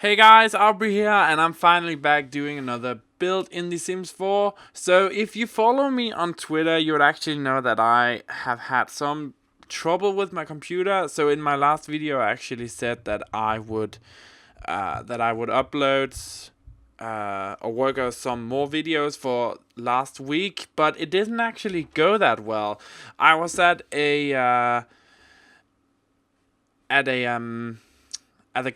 Hey guys, Auvbri here, and I'm finally back doing another build in The Sims 4. So if you follow me on Twitter, you would actually know that I have had some trouble with my computer. So in my last video, I actually said that I would upload or work on some more videos for last week, but it didn't actually go that well. I was at a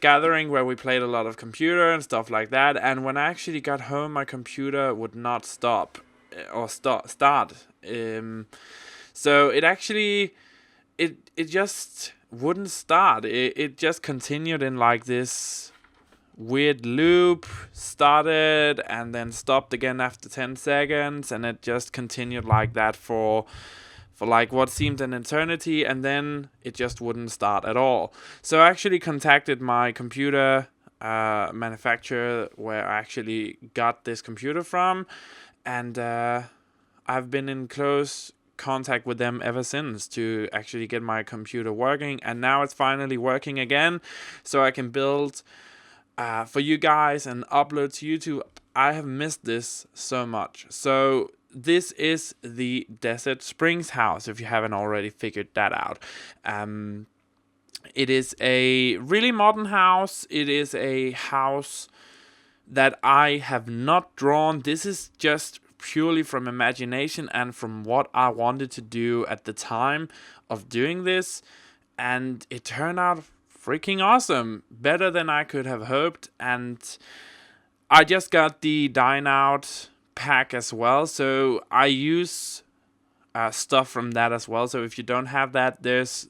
gathering where we played a lot of computer and stuff like that, and when I actually got home, my computer would not stop or start. So it actually it just wouldn't start. It just continued in like this weird loop, started and then stopped again after 10 seconds, and it just continued like that for like what seemed an eternity, and then it just wouldn't start at all. So I actually contacted my computer manufacturer where I actually got this computer from, and I've been in close contact with them ever since to actually get my computer working, and now it's finally working again, so I can build for you guys and upload to YouTube. I have missed this so much. So this is the Desert Springs house, if you haven't already figured that out. It is a really modern house. It is a house that I have not drawn. This is just purely from imagination and from what I wanted to do at the time of doing this. And it turned out freaking awesome. Better than I could have hoped. And I just got the Dine Out pack as well, so I use stuff from that as well. So if you don't have that, there's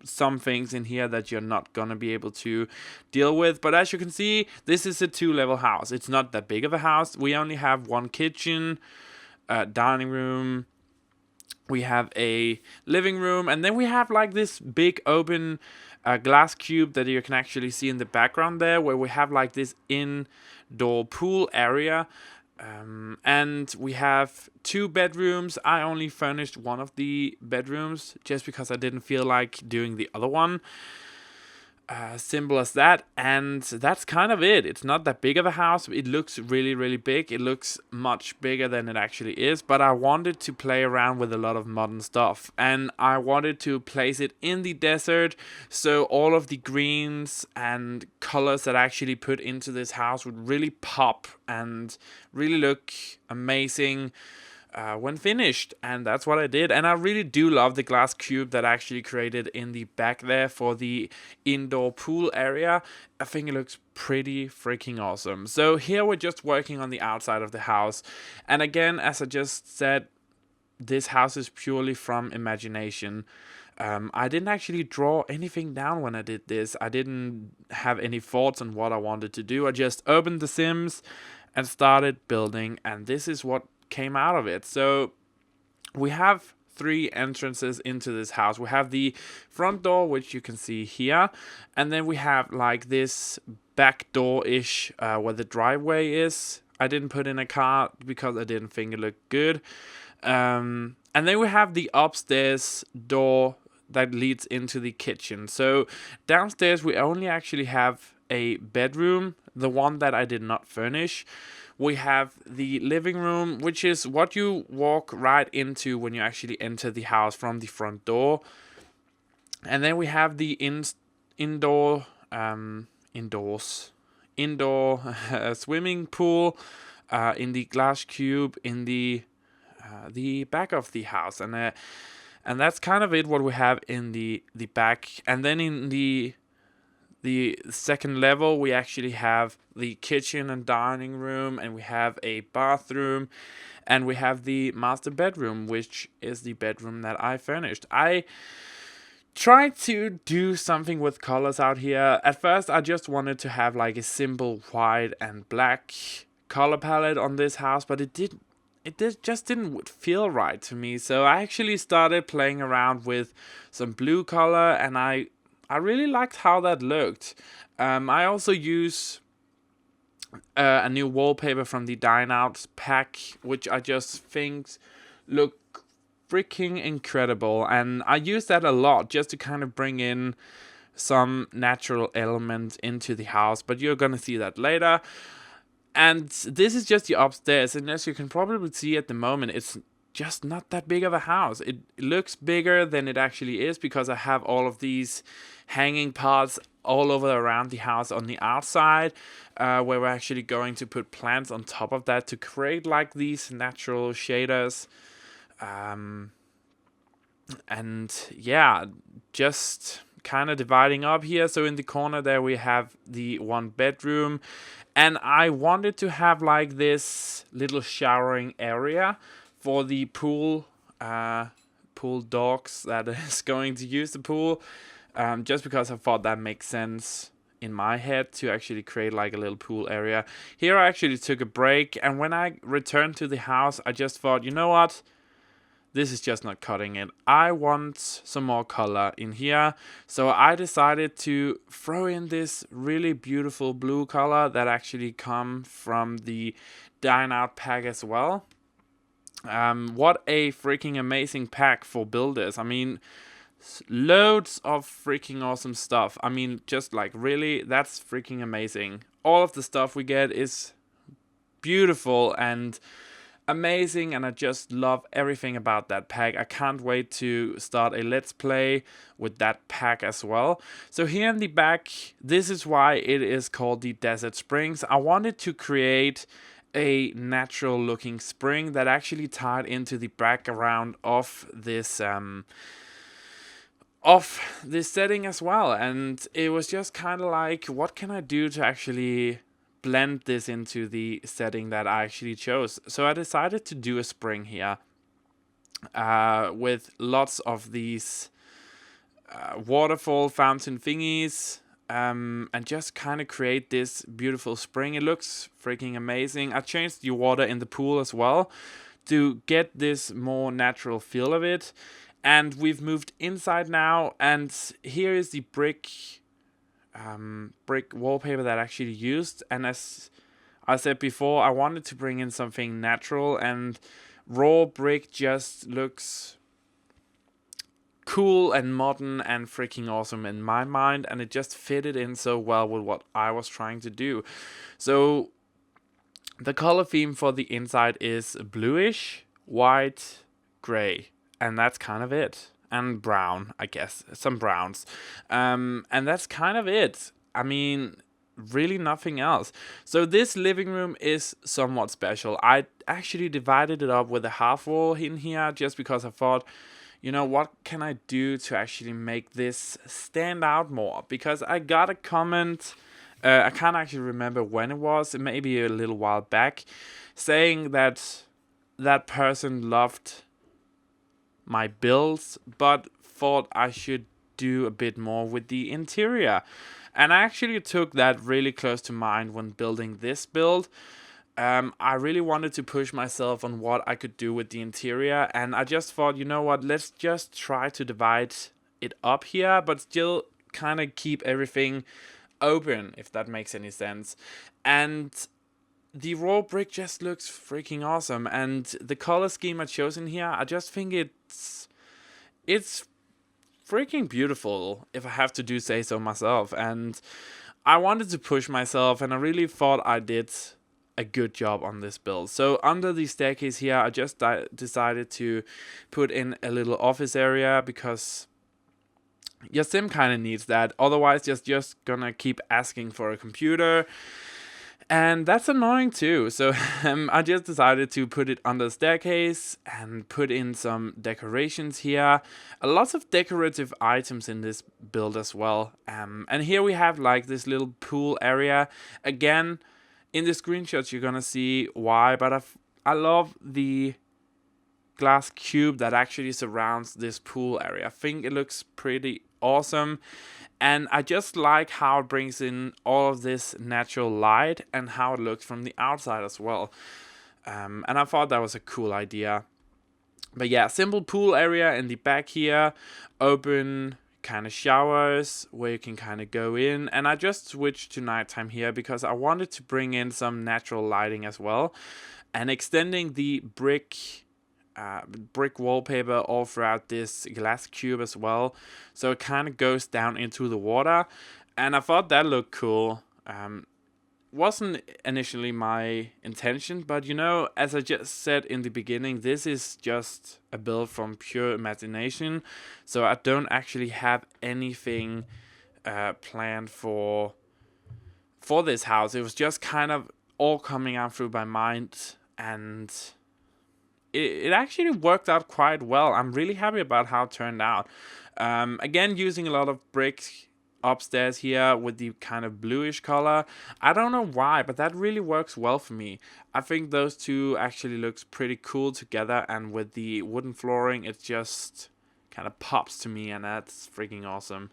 some things in here that you're not gonna be able to deal with. But as you can see, this is a 2-level house. It's not that big of a house. We only have one kitchen, dining room, we have a living room, and then we have like this big open glass cube that you can actually see in the background there, where we have like this indoor pool area. And we have 2 bedrooms. I only furnished one of the bedrooms just because I didn't feel like doing the other one. Simple as that, and that's kind of it. It's not that big of a house. It looks really, really big. It looks much bigger than it actually is, but I wanted to play around with a lot of modern stuff, and I wanted to place it in the desert, so all of the greens and colors that I actually put into this house would really pop and really look amazing when finished. And that's what I did. And I really do love the glass cube that I actually created in the back there for the indoor pool area. I think it looks pretty freaking awesome. So here we're just working on the outside of the house, and again, as I just said, this house is purely from imagination. I didn't actually draw anything down when I did this. I didn't have any thoughts on what I wanted to do. I just opened The Sims and started building, and this is what came out of it. So we have 3 entrances into this house. We have the front door, which you can see here, and then we have like this back door-ish where the driveway is. I didn't put in a car because I didn't think it looked good. And then we have the upstairs door that leads into the kitchen. So downstairs we only actually have a bedroom, the one that I did not furnish. We have the living room, which is what you walk right into when you actually enter the house from the front door. And then we have the indoor swimming pool in the glass cube in the back of the house, and that's kind of it what we have in the back. And then in the second level, we actually have the kitchen and dining room, and we have a bathroom, and we have the master bedroom, which is the bedroom that I furnished. I tried to do something with colors out here. At first, I just wanted to have like a simple white and black color palette on this house, but it just didn't feel right to me. So I actually started playing around with some blue color, and I really liked how that looked. I also use a new wallpaper from the Dine Out pack, which I just think look freaking incredible. And I use that a lot just to kind of bring in some natural element into the house, but you're gonna see that later. And this is just the upstairs, and as you can probably see at the moment, it's just not that big of a house. It looks bigger than it actually is because I have all of these hanging parts all over around the house on the outside, where we're actually going to put plants on top of that to create like these natural shaders. And yeah, just kind of dividing up here. So in the corner there we have the 1 bedroom, and I wanted to have like this little showering area for the pool dogs that is going to use the pool, just because I thought that makes sense in my head to actually create like a little pool area. Here I actually took a break, and when I returned to the house, I just thought, you know what? This is just not cutting it. I want some more color in here. So I decided to throw in this really beautiful blue color that actually come from the Dine Out pack as well. What a freaking amazing pack for builders. I mean, loads of freaking awesome stuff. I mean, just like really, that's freaking amazing. All of the stuff we get is beautiful and amazing, and I just love everything about that pack. I can't wait to start a let's play with that pack as well. So here in the back, this is why it is called the Desert Springs. I wanted to create a natural looking spring that actually tied into the background of this setting as well, and it was just kind of like, what can I do to actually blend this into the setting that I actually chose? So I decided to do a spring here, with lots of these waterfall fountain thingies, and just kind of create this beautiful spring. It looks freaking amazing. I changed the water in the pool as well to get this more natural feel of it. And we've moved inside now, and here is the brick wallpaper that I actually used. And as I said before, I wanted to bring in something natural, and raw brick just looks cool and modern and freaking awesome in my mind, and it just fitted in so well with what I was trying to do. So the color theme for the inside is bluish, white, gray, and that's kind of it. And brown, I guess, some browns. And that's kind of it. I mean, really nothing else. So this living room is somewhat special. I actually divided it up with a half wall in here just because I thought, you know, what can I do to actually make this stand out more? Because I got a comment, I can't actually remember when it was, maybe a little while back, saying that that person loved my builds, but thought I should do a bit more with the interior. And I actually took that really close to mind when building this build. I really wanted to push myself on what I could do with the interior, and I just thought, you know what, let's just try to divide it up here, but still kind of keep everything open, if that makes any sense. And the raw brick just looks freaking awesome, and the color scheme I chose in here, I just think it's freaking beautiful, if I have to do say so myself. And I wanted to push myself, and I really thought I did a good job on this build. So under the staircase here, I just decided to put in a little office area, because your sim kind of needs that. Otherwise, just gonna keep asking for a computer, and that's annoying too. So I just decided to put it under the staircase and put in some decorations here. Lots of decorative items in this build as well. And here we have like this little pool area. Again, in the screenshots you're gonna see why, but I love the glass cube that actually surrounds this pool area. I think it looks pretty awesome. And I just like how it brings in all of this natural light and how it looks from the outside as well. And I thought that was a cool idea. But yeah, simple pool area in the back here. Open kind of showers where you can kind of go in. And I just switched to nighttime here because I wanted to bring in some natural lighting as well. And extending the brick brick wallpaper all throughout this glass cube as well. So it kind of goes down into the water. And I thought that looked cool. Wasn't initially my intention, but you know, as I just said in the beginning, this is just a build from pure imagination. So I don't actually have anything planned for this house. It was just kind of all coming out through my mind, and it actually worked out quite well. I'm really happy about how it turned out. Again, using a lot of bricks upstairs here with the kind of bluish color. I don't know why, but that really works well for me. I think those two actually looks pretty cool together, and with the wooden flooring, it just kind of pops to me, and that's freaking awesome.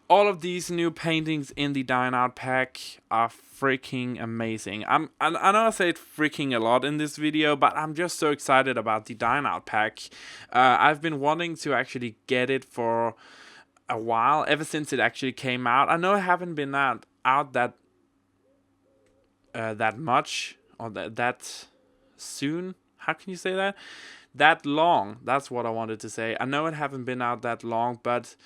All of these new paintings in the Dine Out pack are freaking amazing. I know I say freaking a lot in this video, but I'm just so excited about the Dine Out pack. I've been wanting to actually get it for a while, ever since it actually came out. I know I haven't been out that much, or that soon. How can you say that? That long. That's what I wanted to say. I know it haven't been out that long, but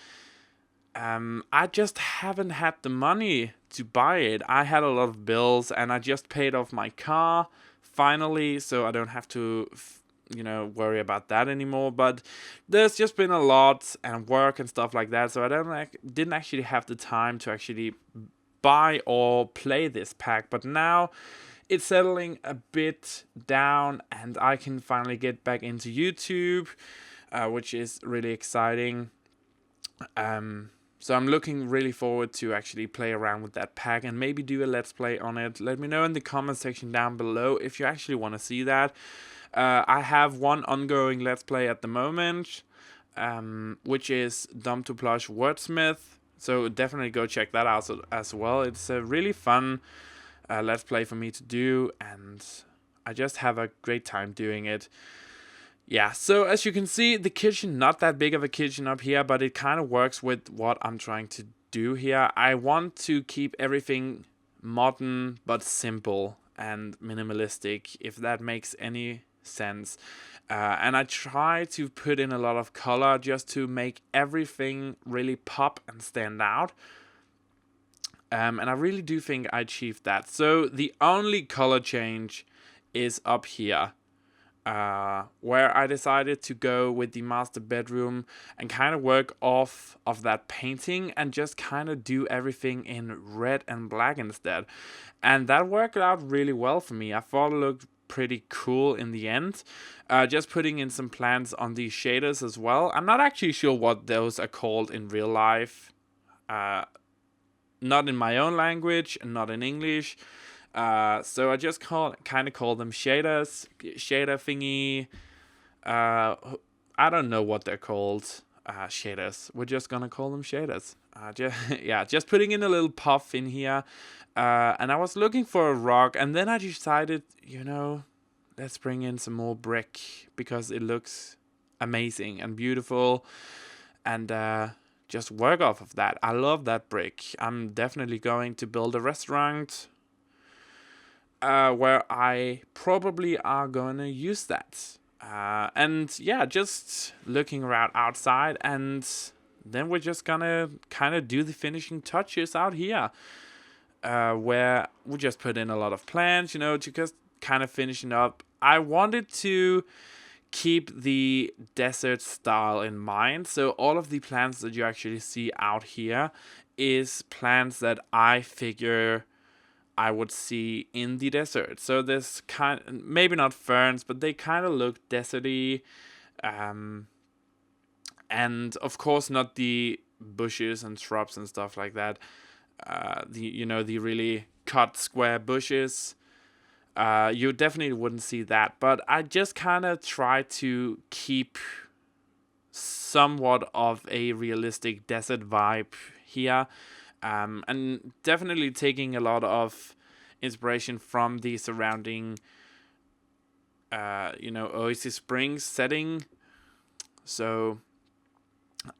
I just haven't had the money to buy it. I had a lot of bills, and I just paid off my car finally, so I don't have to worry about that anymore. But there's just been a lot and work and stuff like that, so I didn't actually have the time to actually buy or play this pack. But now it's settling a bit down, and I can finally get back into YouTube, which is really exciting. So I'm looking really forward to actually play around with that pack and maybe do a let's play on it. Let me know in the comment section down below if you actually want to see that. I have one ongoing let's play at the moment, which is Dumb to Plush Wordsmith. So definitely go check that out as well. It's a really fun let's play for me to do, and I just have a great time doing it. Yeah, so as you can see, the kitchen, not that big of a kitchen up here, but it kind of works with what I'm trying to do here. I want to keep everything modern but simple and minimalistic, if that makes any sense. And I try to put in a lot of color just to make everything really pop and stand out. And I really do think I achieved that. So the only color change is up here, where I decided to go with the master bedroom and kind of work off of that painting and just kind of do everything in red and black instead. And that worked out really well for me. I thought it looked pretty cool in the end. Just putting in some plants on these shaders as well. I'm not actually sure what those are called in real life. Not in my own language and not in English. So I just kind of call them shaders, shader thingy. I don't know what they're called. Shaders. We're just gonna call them shaders. Just putting in a little puff in here. And I was looking for a rock, and then I decided, let's bring in some more brick because it looks amazing and beautiful, and just work off of that. I love that brick. I'm definitely going to build a restaurant where I probably are going to use that. And yeah, just looking around outside, and then we're just gonna kind of do the finishing touches out here, where we just put in a lot of plants, to just kind of finishing up. I wanted to keep the desert style in mind, so all of the plants that you actually see out here is plants that I figure I would see in the desert. So this maybe not ferns, but they kind of look deserty, and of course not the bushes and shrubs and stuff like that. The really cut square bushes. You definitely wouldn't see that, but I just kind of try to keep somewhat of a realistic desert vibe here. And definitely taking a lot of inspiration from the surrounding, Oasis Springs setting. So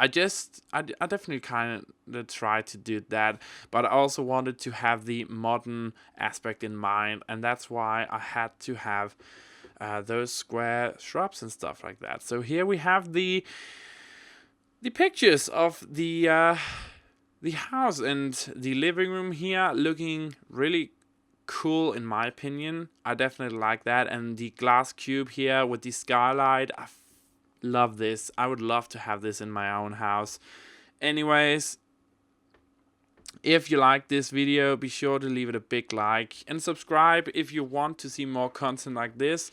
I definitely kind of tried to do that, but I also wanted to have the modern aspect in mind, and that's why I had to have those square shrubs and stuff like that. So here we have the pictures of the house and the living room here, looking really cool in my opinion. I definitely like that. And the glass cube here with the skylight, I love this. I would love to have this in my own house. Anyways, if you like this video, be sure to leave it a big like and subscribe if you want to see more content like this.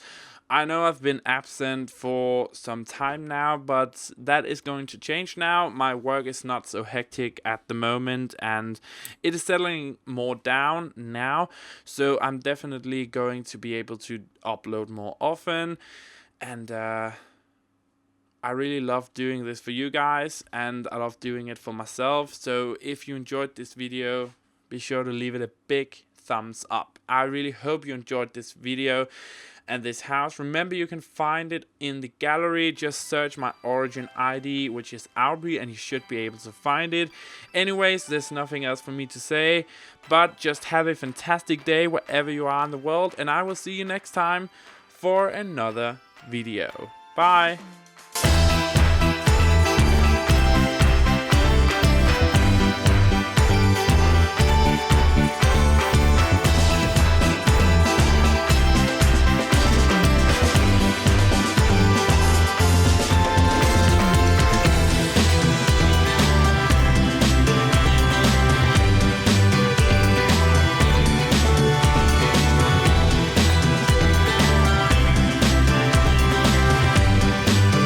I know I've been absent for some time now, but that is going to change now. My work is not so hectic at the moment and it is settling more down now. So I'm definitely going to be able to upload more often. And I really love doing this for you guys and I love doing it for myself. So if you enjoyed this video, be sure to leave it a big thumbs up. I really hope you enjoyed this video and this house. Remember, you can find it in the gallery. Just search my origin ID, which is Auvbri, and you should be able to find it. Anyways, there's nothing else for me to say, but just have a fantastic day wherever you are in the world, and I will see you next time for another video. Bye!